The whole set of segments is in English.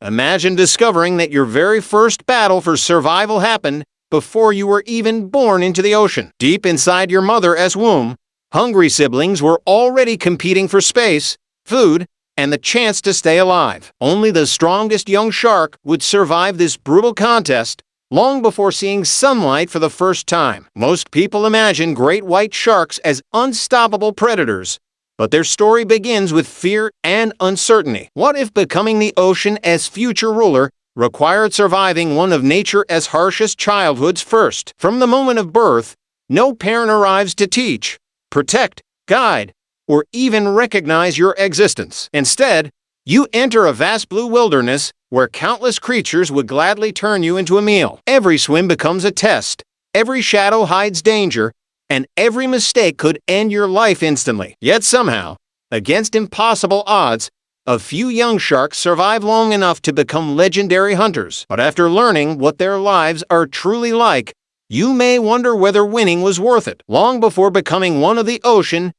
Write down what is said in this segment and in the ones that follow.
Imagine discovering that your very first battle for survival happened before you were even born into the ocean. Deep inside your mother's womb, hungry siblings were already competing for space, food, and the chance to stay alive. Only the strongest young shark would survive this brutal contest long before seeing sunlight for the first time. Most people imagine great white sharks as unstoppable predators, but their story begins with fear and uncertainty. What if becoming the ocean as future ruler required surviving one of nature's harshest childhoods first? From the moment of birth, no parent arrives to teach, protect, guide, or even recognize your existence. Instead, you enter a vast blue wilderness where countless creatures would gladly turn you into a meal. Every swim becomes a test, every shadow hides danger, and every mistake could end your life instantly. Yet somehow, against impossible odds, a few young sharks survive long enough to become legendary hunters. But after learning what their lives are truly like, you may wonder whether winning was worth it. Long before becoming one of the ocean's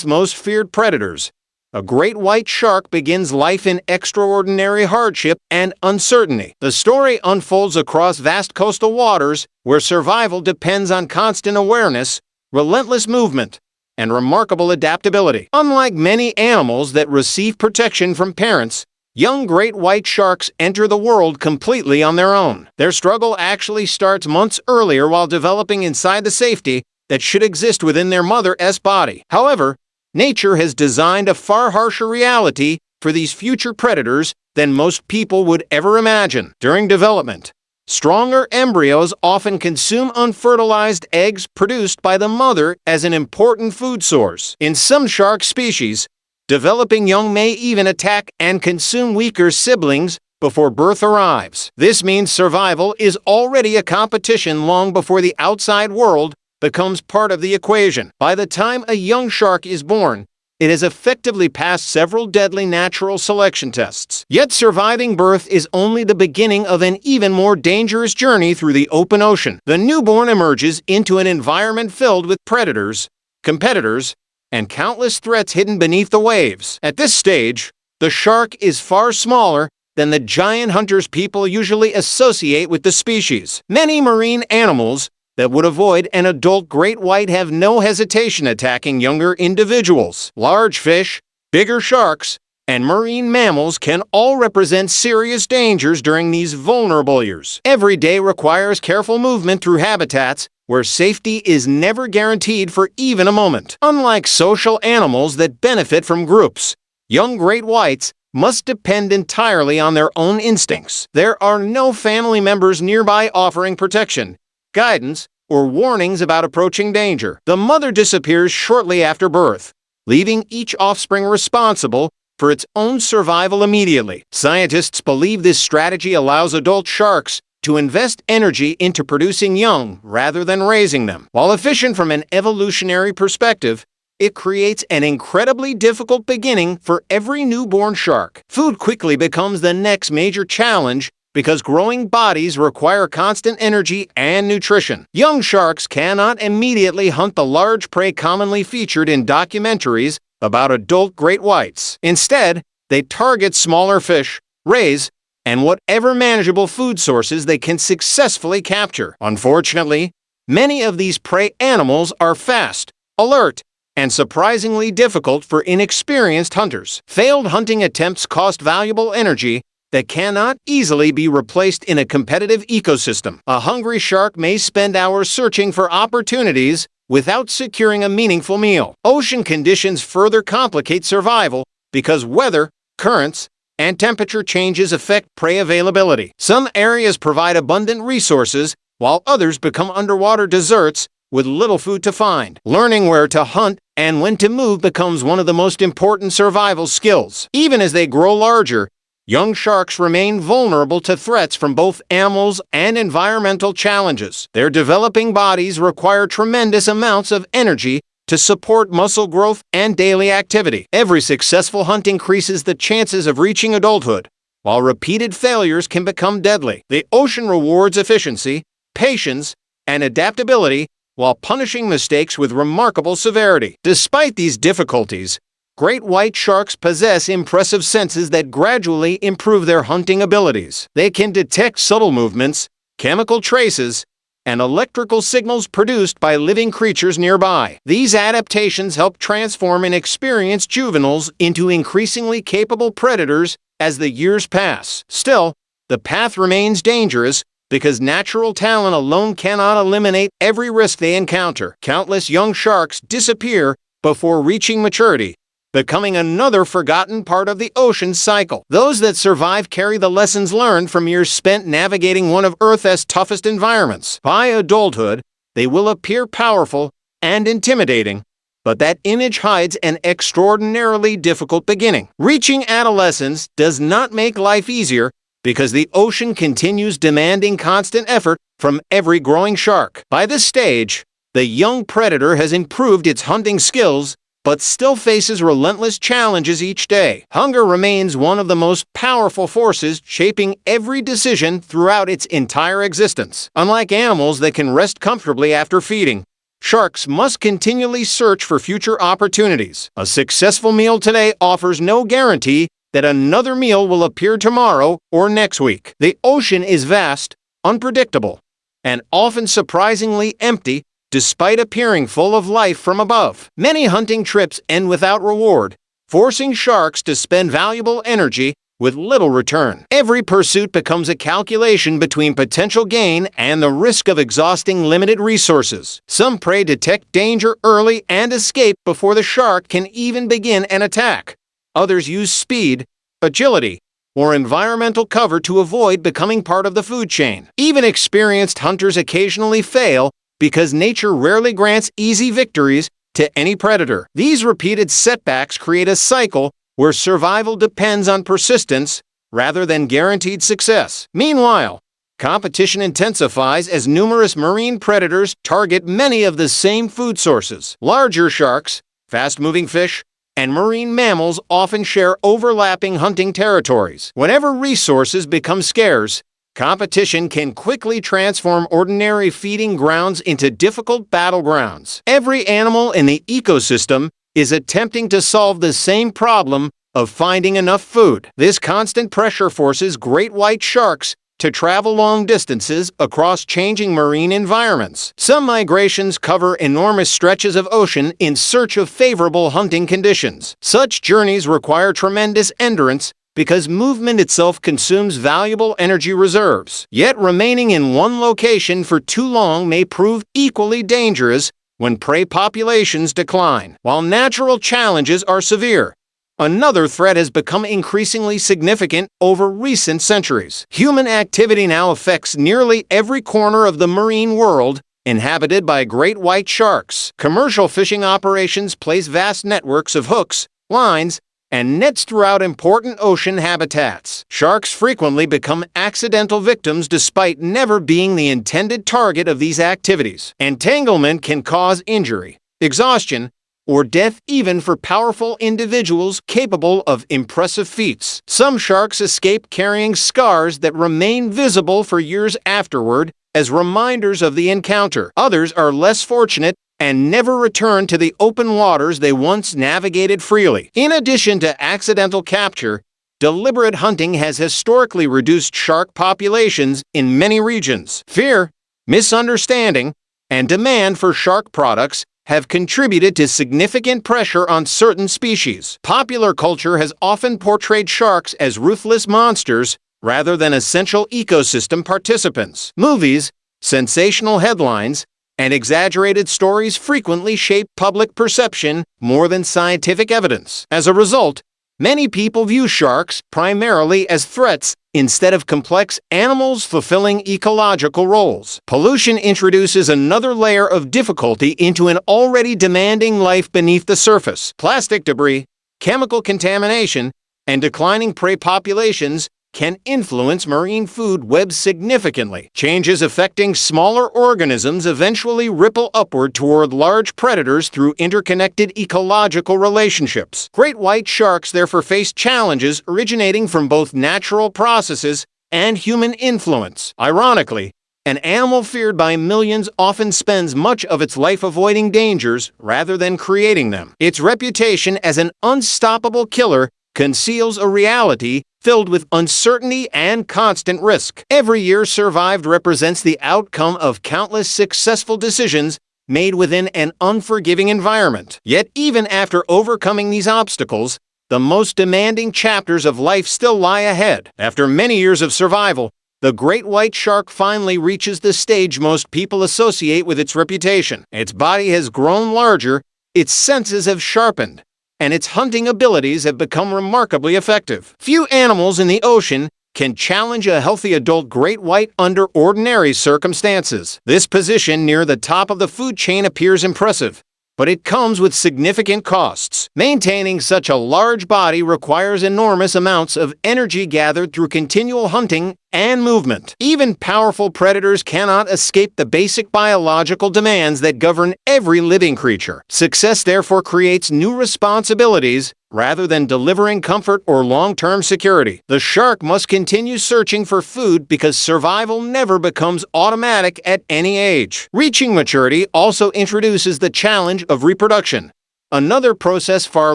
most feared predators, a great white shark begins life in extraordinary hardship and uncertainty. The story unfolds across vast coastal waters where survival depends on constant awareness, relentless movement, and remarkable adaptability. Unlike many animals that receive protection from parents, young great white sharks enter the world completely on their own. Their struggle actually starts months earlier while developing inside the safety that should exist within their mother's body. However, nature has designed a far harsher reality for these future predators than most people would ever imagine. During development, stronger embryos often consume unfertilized eggs produced by the mother as an important food source. In some shark species, developing young may even attack and consume weaker siblings before birth arrives. This means survival is already a competition long before the outside world becomes part of the equation. By the time a young shark is born, it has effectively passed several deadly natural selection tests. Yet surviving birth is only the beginning of an even more dangerous journey through the open ocean. The newborn emerges into an environment filled with predators, competitors, and countless threats hidden beneath the waves. At this stage, the shark is far smaller than the giant hunters people usually associate with the species. Many marine animals that would avoid an adult great white have no hesitation attacking younger individuals. Large fish, bigger sharks, and marine mammals can all represent serious dangers during these vulnerable years. Every day requires careful movement through habitats where safety is never guaranteed for even a moment. Unlike social animals that benefit from groups, young great whites must depend entirely on their own instincts. There are no family members nearby offering protection, guidance, or warnings about approaching danger. The mother disappears shortly after birth, leaving each offspring responsible for its own survival immediately. Scientists believe this strategy allows adult sharks to invest energy into producing young rather than raising them. While efficient from an evolutionary perspective, it creates an incredibly difficult beginning for every newborn shark. Food quickly becomes the next major challenge because growing bodies require constant energy and nutrition. Young sharks cannot immediately hunt the large prey commonly featured in documentaries about adult great whites. Instead, they target smaller fish, rays, and whatever manageable food sources they can successfully capture. Unfortunately, many of these prey animals are fast, alert, and surprisingly difficult for inexperienced hunters. Failed hunting attempts cost valuable energy that cannot easily be replaced in a competitive ecosystem. A hungry shark may spend hours searching for opportunities without securing a meaningful meal. Ocean conditions further complicate survival because weather, currents, and temperature changes affect prey availability. Some areas provide abundant resources, while others become underwater deserts with little food to find. Learning where to hunt and when to move becomes one of the most important survival skills. Even as they grow larger, young sharks remain vulnerable to threats from both animals and environmental challenges. Their developing bodies require tremendous amounts of energy to support muscle growth and daily activity. Every successful hunt increases the chances of reaching adulthood, while repeated failures can become deadly. The ocean rewards efficiency, patience, and adaptability while punishing mistakes with remarkable severity. Despite these difficulties, Great white sharks possess impressive senses that gradually improve their hunting abilities. They can detect subtle movements, chemical traces, and electrical signals produced by living creatures nearby. These adaptations help transform inexperienced juveniles into increasingly capable predators as the years pass. Still, the path remains dangerous because natural talent alone cannot eliminate every risk they encounter. Countless young sharks disappear before reaching maturity, becoming another forgotten part of the ocean cycle. Those that survive carry the lessons learned from years spent navigating one of Earth's toughest environments. By adulthood, they will appear powerful and intimidating, but that image hides an extraordinarily difficult beginning. Reaching adolescence does not make life easier because the ocean continues demanding constant effort from every growing shark. By this stage, the young predator has improved its hunting skills but still faces relentless challenges each day. Hunger remains one of the most powerful forces shaping every decision throughout its entire existence. Unlike animals that can rest comfortably after feeding, sharks must continually search for future opportunities. A successful meal today offers no guarantee that another meal will appear tomorrow or next week. The ocean is vast, unpredictable, and often surprisingly empty, despite appearing full of life from above. Many hunting trips end without reward, forcing sharks to spend valuable energy with little return. Every pursuit becomes a calculation between potential gain and the risk of exhausting limited resources. Some prey detect danger early and escape before the shark can even begin an attack. Others use speed, agility, or environmental cover to avoid becoming part of the food chain. Even experienced hunters occasionally fail because nature rarely grants easy victories to any predator. These repeated setbacks create a cycle where survival depends on persistence rather than guaranteed success. Meanwhile, competition intensifies as numerous marine predators target many of the same food sources. Larger sharks, fast-moving fish, and marine mammals often share overlapping hunting territories. Whenever resources become scarce, competition can quickly transform ordinary feeding grounds into difficult battlegrounds. Every animal in the ecosystem is attempting to solve the same problem of finding enough food. This constant pressure forces great white sharks to travel long distances across changing marine environments. Some migrations cover enormous stretches of ocean in search of favorable hunting conditions. Such journeys require tremendous endurance because movement itself consumes valuable energy reserves. Yet remaining in one location for too long may prove equally dangerous when prey populations decline. While natural challenges are severe, another threat has become increasingly significant over recent centuries. Human activity now affects nearly every corner of the marine world inhabited by great white sharks. Commercial fishing operations place vast networks of hooks, lines, and nets throughout important ocean habitats. Sharks frequently become accidental victims despite never being the intended target of these activities. Entanglement can cause injury, exhaustion, or death even for powerful individuals capable of impressive feats. Some sharks escape carrying scars that remain visible for years afterward as reminders of the encounter. Others are less fortunate and never return to the open waters they once navigated freely. In addition to accidental capture, deliberate hunting has historically reduced shark populations in many regions. Fear, misunderstanding, and demand for shark products have contributed to significant pressure on certain species. Popular culture has often portrayed sharks as ruthless monsters rather than essential ecosystem participants. Movies, sensational headlines, and exaggerated stories frequently shape public perception more than scientific evidence. As a result, many people view sharks primarily as threats instead of complex animals fulfilling ecological roles. Pollution introduces another layer of difficulty into an already demanding life beneath the surface. Plastic debris, chemical contamination, and declining prey populations can influence marine food webs significantly. Changes affecting smaller organisms eventually ripple upward toward large predators through interconnected ecological relationships. Great white sharks therefore face challenges originating from both natural processes and human influence. Ironically, An animal feared by millions often spends much of its life avoiding dangers rather than creating them. Its reputation as an unstoppable killer conceals a reality filled with uncertainty and constant risk. Every year survived represents the outcome of countless successful decisions made within an unforgiving environment. Yet even after overcoming these obstacles, the most demanding chapters of life still lie ahead. After many years of survival, the great white shark finally reaches the stage most people associate with its reputation. Its body has grown larger, its senses have sharpened, and its hunting abilities have become remarkably effective. Few animals in the ocean can challenge a healthy adult great white under ordinary circumstances. This position near the top of the food chain appears impressive, but it comes with significant costs. Maintaining such a large body requires enormous amounts of energy gathered through continual hunting and movement. Even powerful predators cannot escape the basic biological demands that govern every living creature. Success therefore creates new responsibilities rather than delivering comfort or long-term security. The shark must continue searching for food because survival never becomes automatic at any age. Reaching maturity also introduces the challenge of reproduction, another process far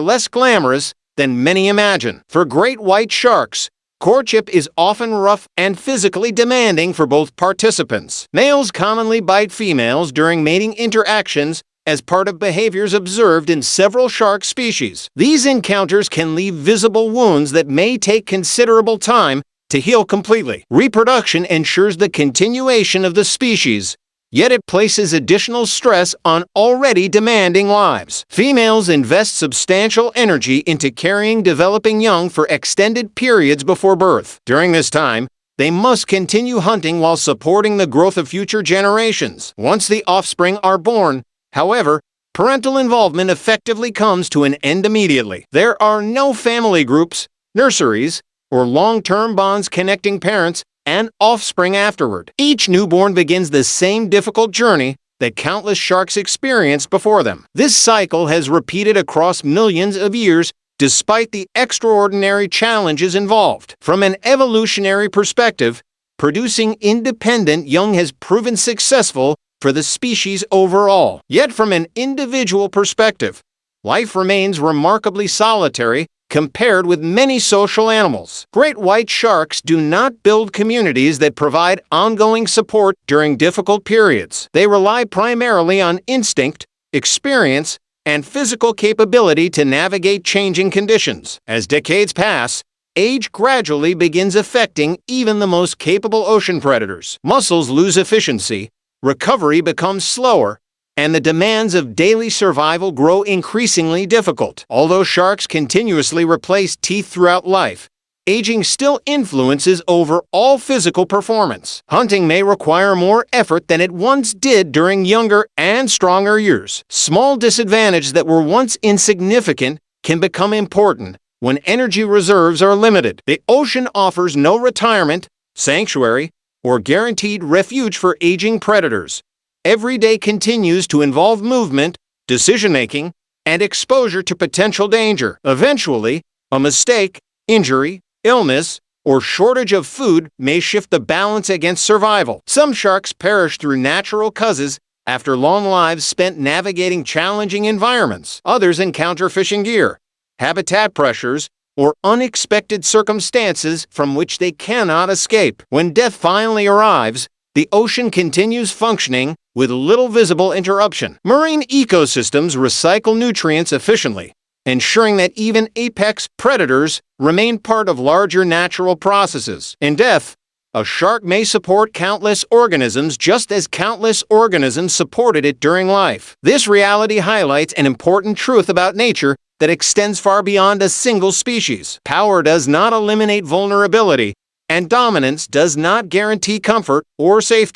less glamorous than many imagine. For great white sharks, courtship is often rough and physically demanding for both participants. Males commonly bite females during mating interactions as part of behaviors observed in several shark species. These encounters can leave visible wounds that may take considerable time to heal completely. Reproduction ensures the continuation of the species, yet it places additional stress on already demanding lives. Females invest substantial energy into carrying developing young for extended periods before birth. During this time, they must continue hunting while supporting the growth of future generations. Once the offspring are born, however, parental involvement effectively comes to an end immediately. There are no family groups, nurseries, or long-term bonds connecting parents and offspring afterward. Each newborn begins the same difficult journey that countless sharks experienced before them. This cycle has repeated across millions of years despite the extraordinary challenges involved. From an evolutionary perspective, producing independent young has proven successful for the species overall. Yet from an individual perspective, life remains remarkably solitary compared with many social animals. Great white sharks do not build communities that provide ongoing support during difficult periods. They rely primarily on instinct, experience, and physical capability to navigate changing conditions. As decades pass, age gradually begins affecting even the most capable ocean predators. Muscles lose efficiency, recovery becomes slower, and the demands of daily survival grow increasingly difficult. Although sharks continuously replace teeth throughout life, aging still influences overall physical performance. Hunting may require more effort than it once did during younger and stronger years. Small disadvantages that were once insignificant can become important when energy reserves are limited. The ocean offers no retirement, sanctuary, or guaranteed refuge for aging predators. Every day continues to involve movement, decision-making, and exposure to potential danger. Eventually, a mistake, injury, illness, or shortage of food may shift the balance against survival. Some sharks perish through natural causes after long lives spent navigating challenging environments. Others encounter fishing gear, habitat pressures, or unexpected circumstances from which they cannot escape. When death finally arrives, the ocean continues functioning with little visible interruption. Marine ecosystems recycle nutrients efficiently, ensuring that even apex predators remain part of larger natural processes. In death, a shark may support countless organisms just as countless organisms supported it during life. This reality highlights an important truth about nature that extends far beyond a single species. Power does not eliminate vulnerability, and dominance does not guarantee comfort or safety.